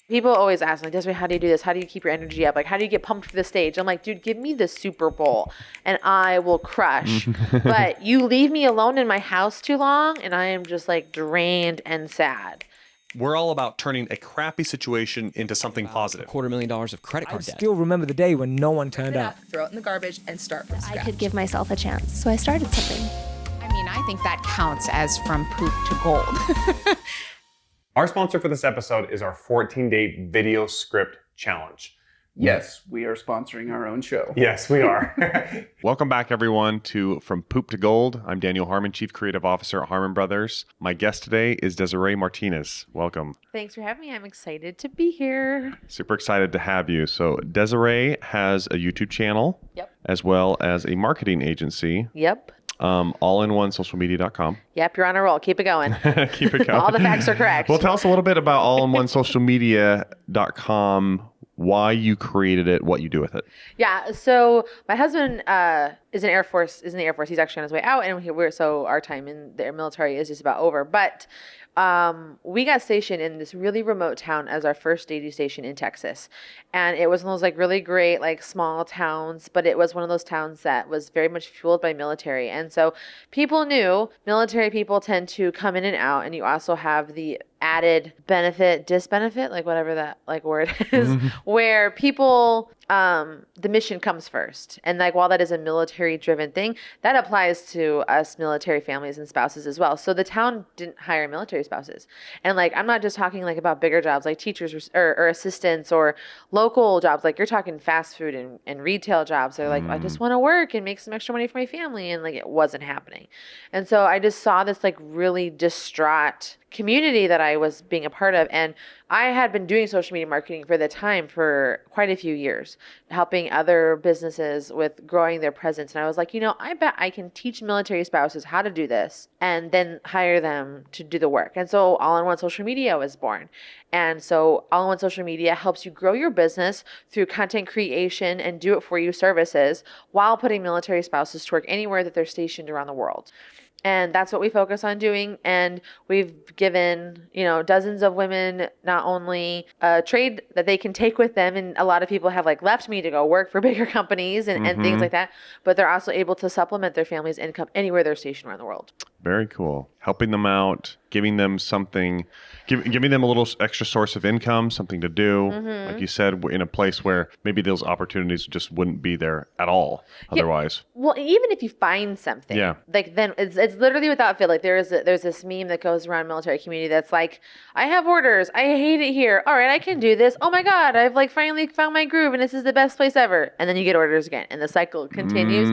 People always ask me, Desiree, how do you do this? How do you keep your energy up? Like, how do you get pumped for the stage? I'm like, dude, give me the Super Bowl and I will crush. But you leave me alone in my house too long and I am just like drained and sad. We're all about turning a crappy situation into something positive. $250,000 of credit card I debt. still remember the day when no one turned up. Throw it in the garbage and start from scratch. I could give myself a chance, so I started something. I mean, I think that counts as from poop to gold. Our sponsor for this episode is our 14-day video script challenge. Yes, we are sponsoring our own show. Yes, we are. Welcome back, everyone, to From Poop to Gold. I'm Daniel Harmon, Chief Creative Officer at Harmon Brothers. My guest today is Desiree Martinez. Welcome. Thanks for having me. I'm excited to be here. Super excited to have you. So Desiree has a YouTube channel, as well as a marketing agency. Yep. AllinOneSocialMedia.com. Yep, you're on a roll. Keep it going. Keep it going. All the facts are correct. Well, tell us a little bit about AllinOneSocialMedia.com, why you created it, what you do with it. Yeah, so my husband is in the Air Force. He's actually on his way out, and so our time in the military is just about over. But we got stationed in this really remote town as our first duty station in Texas. And it was one of those like really great, like small towns, but it was one of those towns that was very much fueled by military. And so people knew military people tend to come in and out. And you also have the added benefit, disbenefit, like whatever that like word is, where people, the mission comes first. And like, while that is a military driven thing, that applies to us military families and spouses as well. So the town didn't hire military spouses. And like, I'm not just talking like about bigger jobs like teachers or assistants or local jobs. Like you're talking fast food and retail jobs. They're like, I just want to work and make some extra money for my family. And like, it wasn't happening. And so I just saw this like really distraught community that I was being a part of. And I had been doing social media marketing for the time for quite a few years, helping other businesses with growing their presence. And I was like, I bet I can teach military spouses how to do this and then hire them to do the work. And so All-in-One Social Media was born. And so All-in-One Social Media helps you grow your business through content creation and do-it-for-you services while putting military spouses to work anywhere that they're stationed around the world. And that's what we focus on doing. And we've given, dozens of women not only a trade that they can take with them. And a lot of people have like left me to go work for bigger companies and things like that. But they're also able to supplement their family's income anywhere they're stationed around the world. Very cool. Helping them out, giving them something, giving them a little extra source of income, something to do. Like you said, in a place where maybe those opportunities just wouldn't be there at all otherwise. Well, even if you find something, like then it's literally without fail. Like there's this meme that goes around military community that's like, I have orders. I hate it here. All right, I can do this. Oh my God, I've like finally found my groove and this is the best place ever. And then you get orders again and the cycle continues.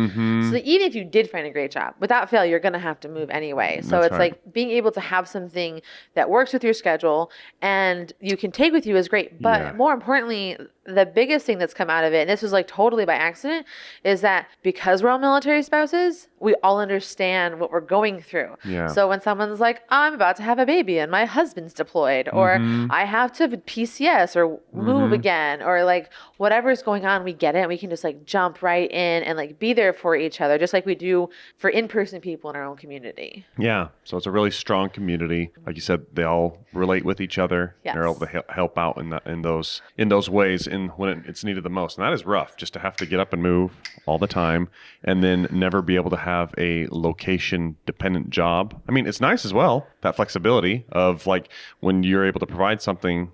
So even if you did find a great job, without fail, you're going to have to move anyway. So it's like being able to have something that works with your schedule and you can take with you is great. But more importantly, the biggest thing that's come out of it, and this was like totally by accident, is that because we're all military spouses, we all understand what we're going through. So when someone's like, I'm about to have a baby and my husband's deployed, or I have to PCS or move again, or like whatever's going on, we get it. And we can just like jump right in and like be there for each other, just like we do for in-person people in our own community. Yeah. So it's a really strong community. Like you said, they all relate with each other. They're able to help out in those ways when it's needed the most. And that is rough, just to have to get up and move all the time and then never be able to have a location dependent job. I mean, it's nice as well, that flexibility of like when you're able to provide something,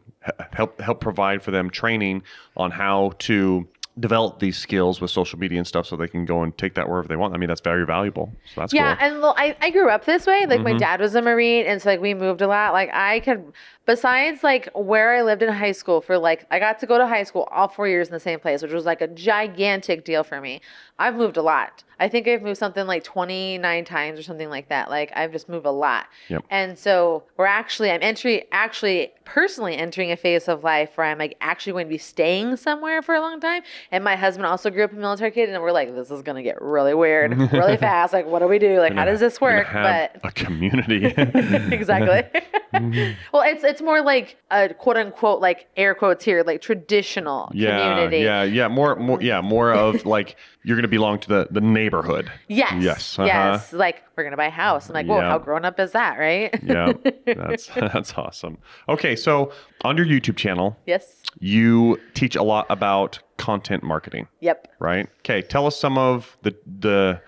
help provide for them training on how to develop these skills with social media and stuff so they can go and take that wherever they want. I mean, that's very valuable. So that's cool. And well, I grew up this way. Like my dad was a Marine and so like we moved a lot. Like I could, besides like where I lived in high school for like, I got to go to high school all 4 years in the same place, which was like a gigantic deal for me. I've moved a lot. I think I've moved something like 29 times or something like that. Like I've just moved a lot. And so I'm personally entering a phase of life where I'm like actually going to be staying somewhere for a long time. And my husband also grew up a military kid and we're like, this is going to get really weird really fast. Like, what do we do? Like, how does this work? But a community. Exactly. Well, it's more like a quote unquote, like air quotes here, like traditional community. More of like, you're going to belong to the neighborhood. Yes. Yes. Like we're going to buy a house. I'm like, whoa, how grown up is that, right? Yeah, that's awesome. Okay, so on your YouTube channel, Yes. you teach a lot about content marketing. Yep. Right? Okay, tell us some of the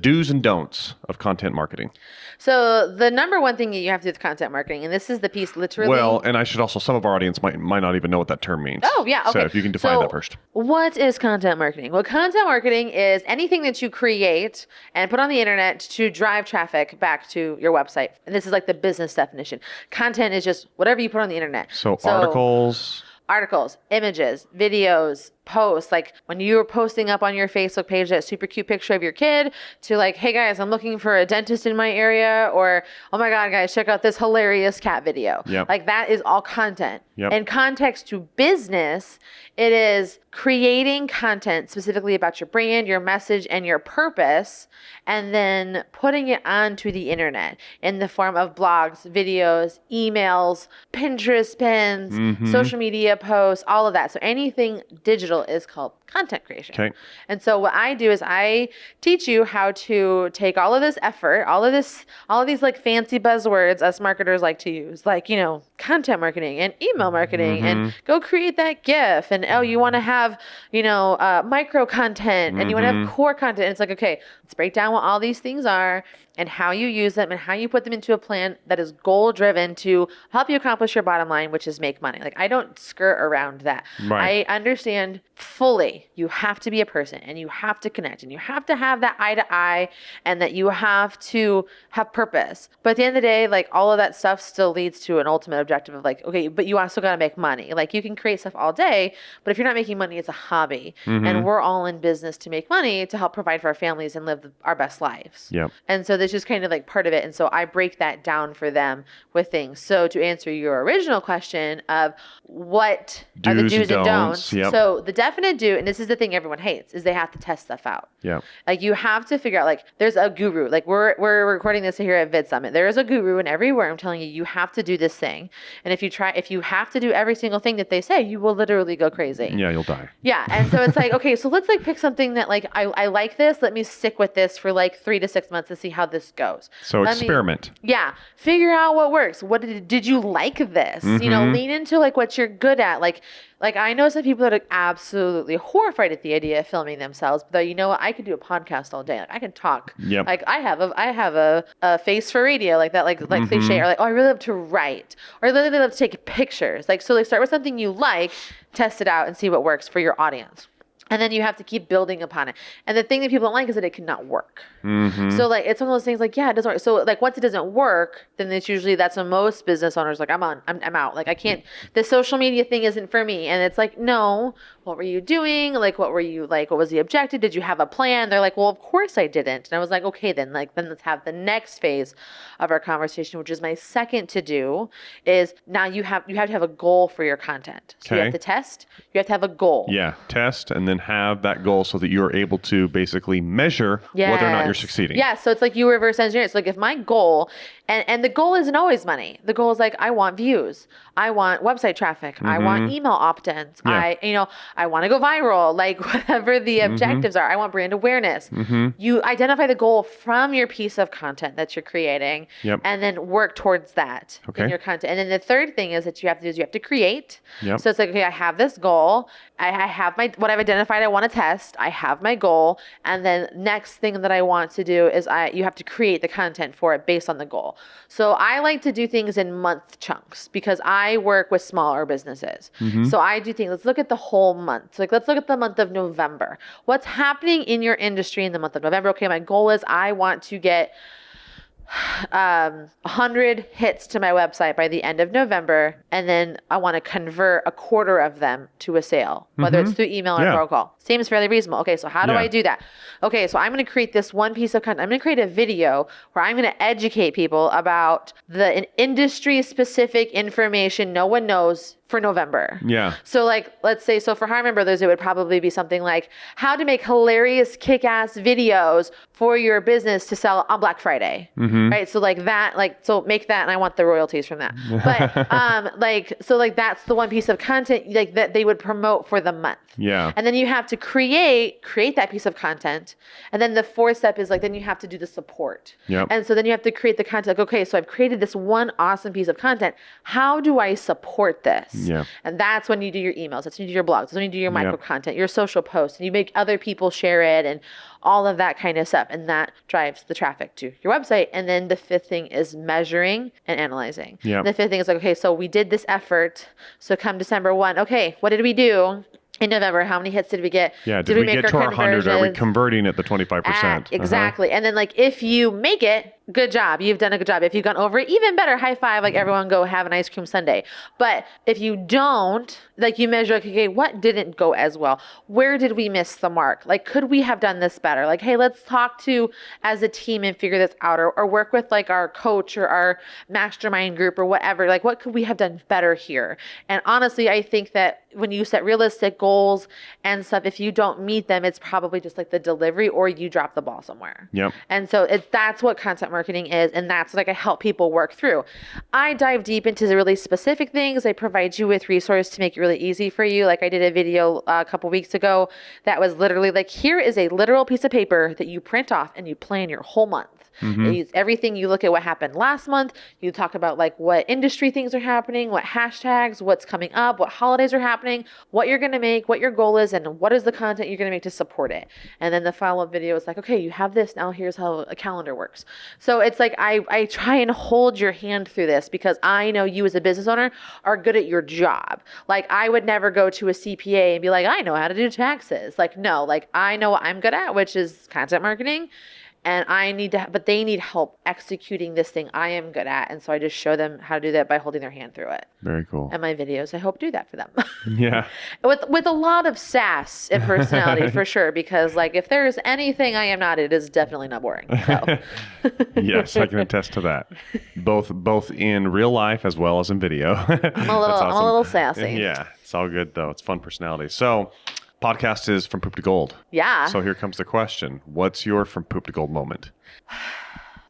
do's and don'ts of content marketing. So the number one thing you have to do with content marketing, and this is the piece literally. Well, and I should also, some of our audience might not even know what that term means. Oh, yeah. Okay. So if you can define that first. What is content marketing? Well, content marketing is anything that you create and put on the internet to drive traffic back to your website. And this is like the business definition. Content is just whatever you put on the internet. So articles, images, videos, posts, like when you were posting up on your Facebook page that super cute picture of your kid, to like, hey guys, I'm looking for a dentist in my area, or oh my God, guys, check out this hilarious cat video. Yep. Like that is all content. Yep. In context to business, it is creating content specifically about your brand, your message, and your purpose, and then putting it onto the internet in the form of blogs, videos, emails, Pinterest pins, social media posts, all of that. So anything digital is called content creation. Okay. And so what I do is I teach you how to take all of this effort, all of these like fancy buzzwords us marketers like to use, like, you know, content marketing and email marketing, and go create that GIF. And you want to have, you know, micro content, and you want to have core content. And it's like, okay, let's break down what all these things are and how you use them and how you put them into a plan that is goal driven to help you accomplish your bottom line, which is make money. Like I don't skirt around that. Right. I understand fully you have to be a person, and you have to connect, and you have to have that eye to eye, and that you have to have purpose. But at the end of the day, like all of that stuff still leads to an ultimate objective of like, okay, but you also got to make money. Like you can create stuff all day, but if you're not making money, it's a hobby. And we're all in business to make money, to help provide for our families and live our best lives. Yep. And so this is kind of like part of it. And so I break that down for them with things. So to answer your original question of what are the do's and don'ts. Yep. So the definite do, and this is the thing everyone hates, is they have to test stuff out. Yeah. Like you have to figure out, like there's a guru. Like we're recording this here at Vid Summit. There is a guru in every room telling you have to do this thing. And if you have to do every single thing that they say, you will literally go crazy. Yeah, you'll die. Yeah. And so it's like, okay, so let's like pick something that like I like this. Let me stick with this for like 3 to 6 months to see how this goes. So experiment. Yeah. Figure out what works. What did you like this? You know, lean into like what you're good at. Like I know some people that are absolutely horrified at the idea of filming themselves, but you know what? I could do a podcast all day. Like I can talk. Yep. Like I have a face for radio, like that, like cliche, or like, oh, I really love to write, or I really love to take pictures. Like, so like start with something you like, test it out and see what works for your audience. And then you have to keep building upon it. And the thing that people don't like is that it cannot work. So like, it's one of those things like, yeah, it doesn't work. So like once it doesn't work, then it's usually, that's when most business owners like, I'm out. Like I can't, the social media thing isn't for me. And it's like, no, what were you doing? Like, what was the objective? Did you have a plan? They're like, well, of course I didn't. And I was like, okay, then let's have the next phase of our conversation, which is my second to do, is now you have to have a goal for your content. So you have to test, you have to have a goal. Yeah. Test and then have that goal so that you're able to basically measure whether or not you're succeeding. Yeah. So it's like you reverse engineer. It's like if my goal, and the goal isn't always money. The goal is like, I want views. I want website traffic. I want email opt-ins. Yeah. I want to go viral, like whatever the objectives are. I want brand awareness. You identify the goal from your piece of content that you're creating, and then work towards that in your content. And then the third thing is that you have to do is you have to create. So it's like, okay, I have this goal. I have what I've identified I want to test. I have my goal. And then next thing that I want to do is you have to create the content for it based on the goal. So I like to do things in month chunks because I work with smaller businesses. So I do things, let's look at the whole month. So like, let's look at the month of November. What's happening in your industry in the month of November? Okay, my goal is I want to get 100 hits to my website by the end of November, and then I want to convert a quarter of them to a sale, whether it's through email or phone call. Seems fairly reasonable. Okay, so how do I do that? Okay, so I'm going to create this one piece of content. I'm going to create a video where I'm going to educate people about the industry-specific information no one knows for November. Yeah. So like, let's say, so for Harmon Brothers, it would probably be something like how to make hilarious kick-ass videos for your business to sell on Black Friday. Right. So like that, like, so make that and I want the royalties from that. But so that's the one piece of content like that they would promote for the month. Yeah. And then you have to create that piece of content. And then the fourth step is like, then you have to do the support. Yep. And so then you have to create the content. Like, okay, so I've created this one awesome piece of content. How do I support this? Yeah. And that's when you do your emails. That's when you do your blogs. That's when you do your micro content, your social posts, and you make other people share it and all of that kind of stuff. And that drives the traffic to your website. And then the fifth thing is measuring and analyzing. Yeah. The fifth thing is like, okay, so we did this effort. So come December 1, okay, what did we do? In November, how many hits did we get? Yeah, did we get to our 100? Are we converting at the 25%? Exactly. And then like if you make it, good job. You've done a good job. If you've gone over it, even better, high five, like everyone go have an ice cream sundae. But if you don't, like you measure, like, okay, what didn't go as well? Where did we miss the mark? Like, could we have done this better? Like, hey, let's talk to as a team and figure this out or work with like our coach or our mastermind group or whatever. Like, what could we have done better here? And honestly, I think that when you set realistic goals and stuff, if you don't meet them, it's probably just like the delivery or you drop the ball somewhere. Yep. And so that's what content marketing is. And that's like I help people work through. I dive deep into the really specific things. I provide you with resources to make it really easy for you. Like I did a video a couple weeks ago that was literally like, here is a literal piece of paper that you print off and you plan your whole month. It's everything. You look at what happened last month. You talk about like what industry things are happening, what hashtags, what's coming up, what holidays are happening, what you're going to make, what your goal is, and what is the content you're going to make to support it. And then the follow-up video is like, okay, you have this. Now here's how a calendar works. So it's like I try and hold your hand through this because I know you as a business owner are good at your job. Like I would never go to a CPA and be like, I know how to do taxes. Like, no, like I know what I'm good at, which is content marketing. And I need to, but they need help executing this thing I am good at. And so I just show them how to do that by holding their hand through it. Very cool. And my videos, I hope do that for them. Yeah. With a lot of sass and personality for sure. Because like, if there's anything I am not, it is definitely not boring. So. Yes, I can attest to that. Both in real life as well as in video. I'm a little sassy. Yeah. It's all good though. It's fun personality. So podcast is From Poop to Gold. Yeah. So here comes the question. What's your From Poop to Gold moment?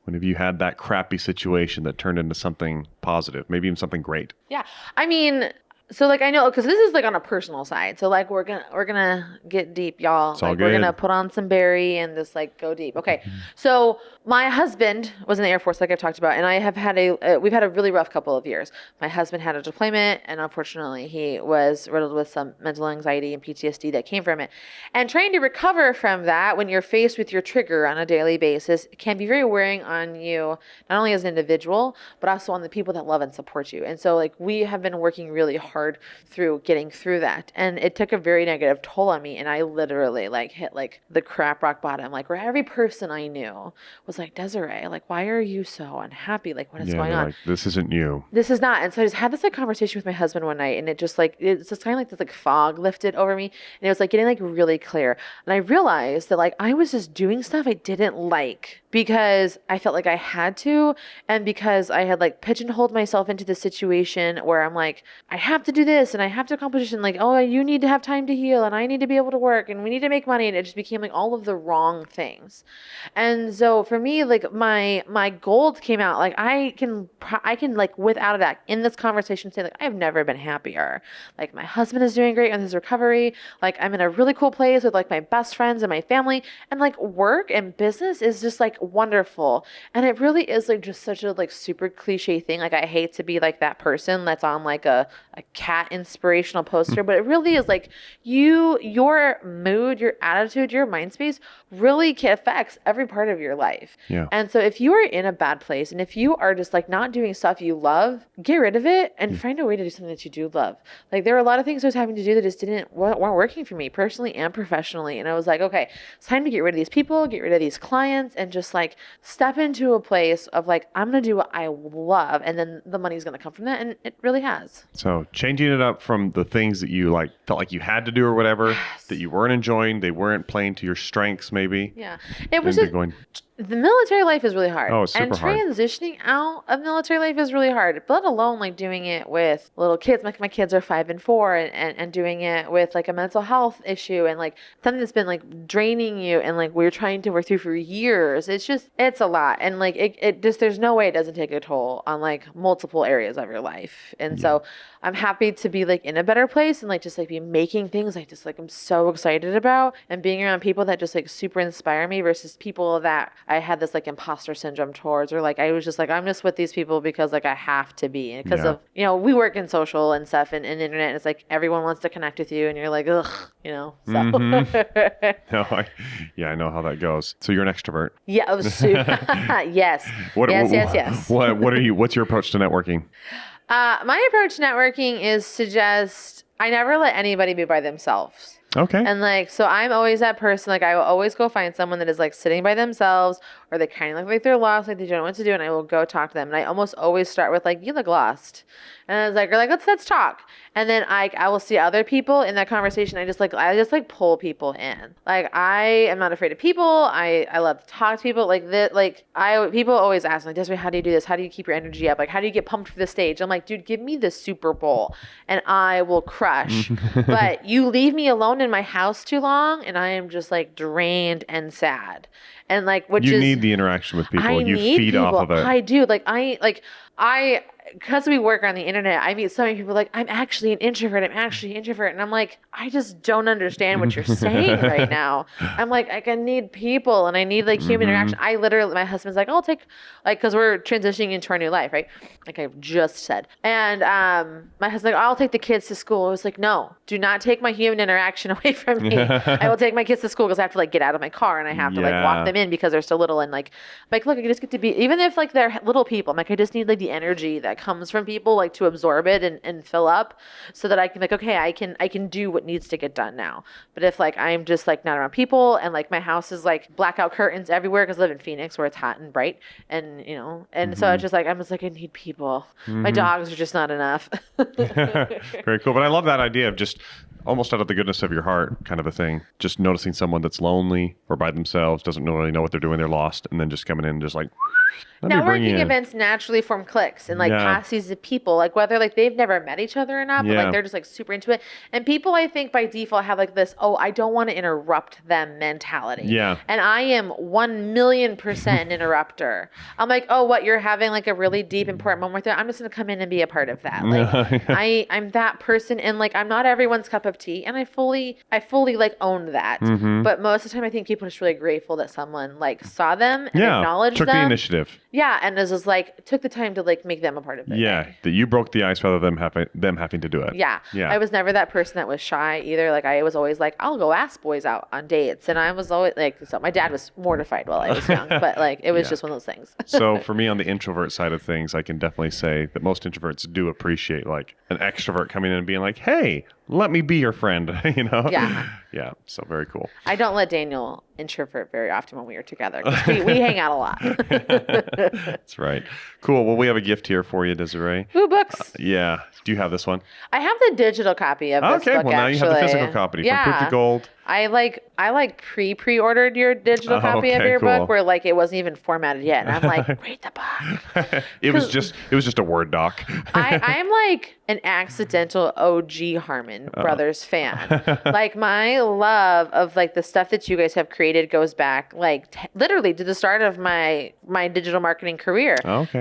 When have you had that crappy situation that turned into something positive, maybe even something great? Yeah. I mean, so like I know because this is like on a personal side. So like we're gonna get deep, y'all. It's all like good. We're gonna put on some berry and just like go deep. Okay. So my husband was in the Air Force, like I've talked about, and I have had we've had a really rough couple of years. My husband had a deployment, and unfortunately, he was riddled with some mental anxiety and PTSD that came from it. And trying to recover from that when you're faced with your trigger on a daily basis can be very wearing on you, not only as an individual, but also on the people that love and support you. And so, like, we have been working really hard through getting through that, and it took a very negative toll on me. And I literally like hit like the crap rock bottom, like where every person I knew was like, Desiree, like, why are you so unhappy? Like, what is going on? Like, this isn't you. This is not. And so I just had this like conversation with my husband one night, and it just like, it's just kind of like this like fog lifted over me, and it was like getting like really clear. And I realized that like I was just doing stuff I didn't like because I felt like I had to, and because I had like pigeonholed myself into this situation where I'm like, I have to do this and I have to accomplish this, and like, oh, you need to have time to heal, and I need to be able to work, and we need to make money, and it just became like all of the wrong things. And so for me, like my gold came out. Like I can like without that in this conversation say like I've never been happier. Like my husband is doing great in his recovery. Like I'm in a really cool place with like my best friends and my family, and like work and business is just like wonderful. And it really is like just such a like super cliche thing. Like I hate to be like that person that's on like a cat inspirational poster, but it really is like your mood, your attitude, your mind space really affects every part of your life. Yeah. And so if you are in a bad place, and if you are just like not doing stuff you love, get rid of it and find a way to do something that you do love. Like there are a lot of things I was having to do that just weren't working for me personally and professionally. And I was like, okay, it's time to get rid of these people, get rid of these clients, and just like step into a place of like, I'm going to do what I love. And then the money's going to come from that. And it really has. So changing it up from the things that you like felt like you had to do or whatever, that you weren't enjoying, they weren't playing to your strengths maybe. Yeah. It was Then just going The military life is really hard. Oh, it's super and hard. transitioning out of military life is really hard. Let alone like doing it with little kids. Like my kids are 5 and 4 and doing it with like a mental health issue and like something that's been like draining you and like we're trying to work through for years. It's a lot. And like it just, there's no way it doesn't take a toll on like multiple areas of your life. And so I'm happy to be like in a better place and like just like be making things like just like I'm so excited about and being around people that just like super inspire me versus people that I had this like imposter syndrome towards, or like I was just like I'm just with these people because like I have to be because of we work in social and stuff and internet and it's like everyone wants to connect with you and you're like ugh so I know how that goes. So you're an extrovert. Yeah, yes. Yes. What are you? What's your approach to networking? My approach to networking is to just, I never let anybody be by themselves. Okay. And like, so I'm always that person, like I will always go find someone that is like sitting by themselves or they kind of look like they're lost, like they don't know what to do. And I will go talk to them. And I almost always start with like, you look lost. And I was like, let's talk. And then I will see other people in that conversation. I just pull people in. Like I am not afraid of people. I love to talk to people like that. People always ask me, like, Desiree, how do you do this? How do you keep your energy up? Like, how do you get pumped for the stage? I'm like, dude, give me the Super Bowl and I will crush. But you leave me alone in my house too long and I am just like drained and sad. And like, you need the interaction with people. You feed off of it. I do. Because we work on the internet, I meet so many people like, I'm actually an introvert. And I'm like, I just don't understand what you're saying right now. I'm like, I need people and I need like human interaction. I literally, my husband's like, I'll take, like, because we're transitioning into our new life, right? Like I just said. And my husband's like, I'll take the kids to school. I was like, no, do not take my human interaction away from me. I will take my kids to school because I have to like get out of my car and I have to like walk them in because they're still little. And like, look, I just get to be, even if like they're little people, I'm like, I just need like the energy that comes from people like to absorb it and fill up so that I can like, okay, I can do what needs to get done now. But if like I'm just like not around people and like my house is like blackout curtains everywhere because I live in Phoenix where it's hot and bright and so it's just like I'm just like I need people. My dogs are just not enough. Very cool. But I love that idea of just almost out of the goodness of your heart kind of a thing. Just noticing someone that's lonely or by themselves, doesn't really know what they're doing, they're lost, and then just coming in and just like networking events naturally form cliques and like passes of people, like whether like they've never met each other or not, but like they're just like super into it. And people I think by default have like this, oh, I don't want to interrupt them mentality. Yeah. And I am 1,000,000% interrupter. I'm like, oh, what, you're having like a really deep important moment there? I'm just gonna come in and be a part of that. Like I'm that person and like I'm not everyone's cup of tea and I fully like own that. But most of the time I think people are just really grateful that someone like saw them and acknowledged them. Took the initiative. Yeah, and this is like took the time to like make them a part of it. Yeah, that you broke the ice rather than them having to do it. Yeah. I was never that person that was shy either. Like I was always like, I'll go ask boys out on dates, and I was always like, so my dad was mortified while I was young, but like it was just one of those things. So for me on the introvert side of things, I can definitely say that most introverts do appreciate like an extrovert coming in and being like, hey, let me be your friend, Yeah, so very cool. I don't let Daniel introvert very often when we are together because we hang out a lot. That's right. Cool. Well, we have a gift here for you, Desiree. Ooh, books. Yeah. Do you have this one? I have the digital copy of this book, well, now you have the physical copy from Poop to Gold. I pre-ordered your digital copy of your book where like it wasn't even formatted yet. And I'm like, read the book. It was just a Word doc. I'm like an accidental OG Harmon Brothers fan. Like my love of like the stuff that you guys have created goes back like literally to the start of my digital marketing career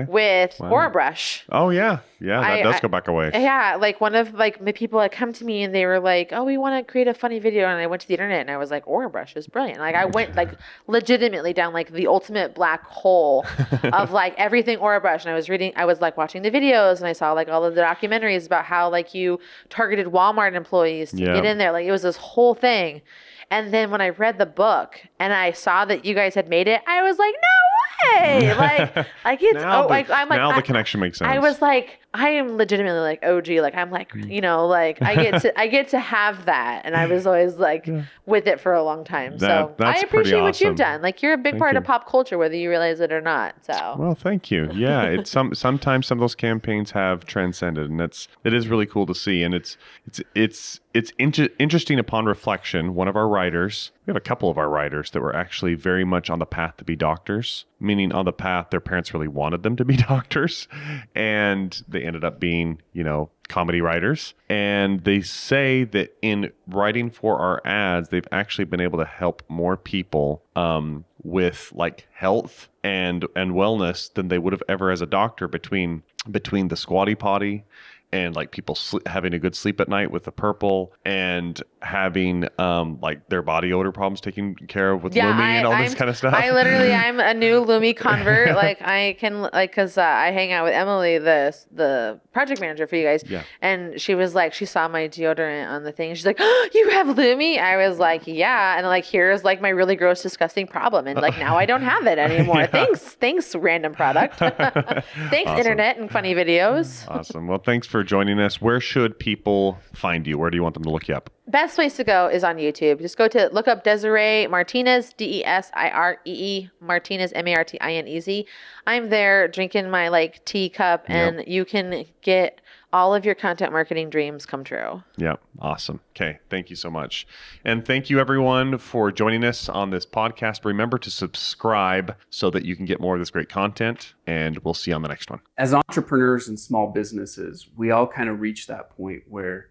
with Aurabrush. Oh yeah. Yeah, that does go back a ways. Yeah, like one of like the people had come to me and they were like, "Oh, we want to create a funny video," and I went to the internet and I was like, "Aurabrush is brilliant." Like I went like legitimately down like the ultimate black hole of like everything Aurabrush, and I was like watching the videos and I saw like all of the documentaries about how like you targeted Walmart employees to get in there. Like it was this whole thing. And then when I read the book and I saw that you guys had made it, I was like, no way! Like it's now the connection makes sense. I was like, I am legitimately like OG. Like I'm like, you know, like I get to have that. And I was always like with it for a long time. So That's I appreciate what pretty you've awesome. done. Like you're a big part of pop culture, whether you realize it or not. So Well, thank you. Yeah, it's sometimes some of those campaigns have transcended, and it is really cool to see. And it's interesting upon reflection. One of our writers, we have a couple of our writers that were actually very much on the path to be doctors, meaning on the path their parents really wanted them to be doctors, and they ended up being, you know, comedy writers. And they say that in writing for our ads, they've actually been able to help more people with like health and wellness than they would have ever as a doctor between the squatty potty and like people having a good sleep at night with the purple and having like their body odor problems taken care of with Lumi and all this kind of stuff. I'm a new Lumi convert. Like I can like because I hang out with Emily, the project manager for you guys, and she was like, she saw my deodorant on the thing. She's like, oh, you have Lumi? I was like, yeah, and like here's like my really gross, disgusting problem, and like now I don't have it anymore. Thanks, random product. Thanks, awesome. Internet and funny videos. Awesome. Well, thanks for joining us. Where should people find you? Where do you want them to look you up? Best place to go is on YouTube. Just look up Desiree Martinez, Desiree Martinez, Martinez. I'm there drinking my like teacup, and you can get all of your content marketing dreams come true. Yeah. Awesome. Okay. Thank you so much. And thank you everyone for joining us on this podcast. Remember to subscribe so that you can get more of this great content, and we'll see you on the next one. As entrepreneurs and small businesses, we all kind of reach that point where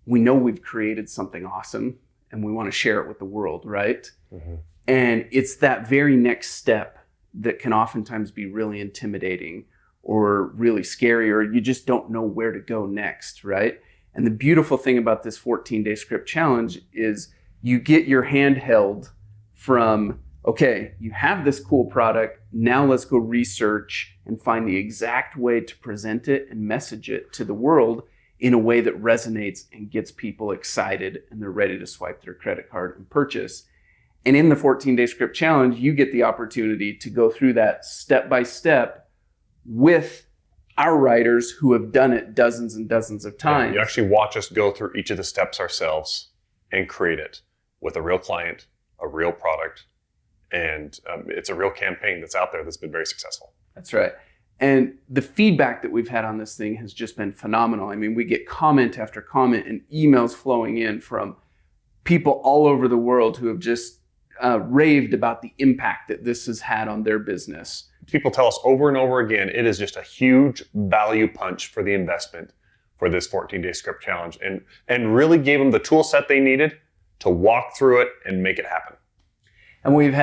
we know we've created something awesome and we want to share it with the world, right? Mm-hmm. And it's that very next step that can oftentimes be really intimidating or really scary, or you just don't know where to go next, right? And the beautiful thing about this 14-day script challenge is you get your hand held from, okay, you have this cool product, now let's go research and find the exact way to present it and message it to the world in a way that resonates and gets people excited and they're ready to swipe their credit card and purchase. And in the 14-day script challenge, you get the opportunity to go through that step by step with our writers who have done it dozens and dozens of times. You actually watch us go through each of the steps ourselves and create it with a real client, a real product, and it's a real campaign that's out there that's been very successful. That's right. And the feedback that we've had on this thing has just been phenomenal. I mean, we get comment after comment and emails flowing in from people all over the world who have just raved about the impact that this has had on their business. People tell us over and over again, it is just a huge value punch for the investment for this 14-day script challenge, and really gave them the tool set they needed to walk through it and make it happen. And we've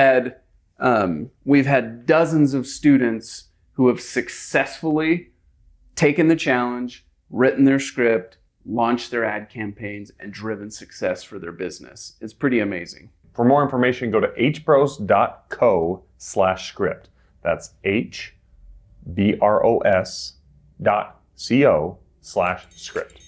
had dozens of students who have successfully taken the challenge, written their script, launched their ad campaigns, and driven success for their business. It's pretty amazing. For more information, go to hbros.co/script. That's hbros.co/script.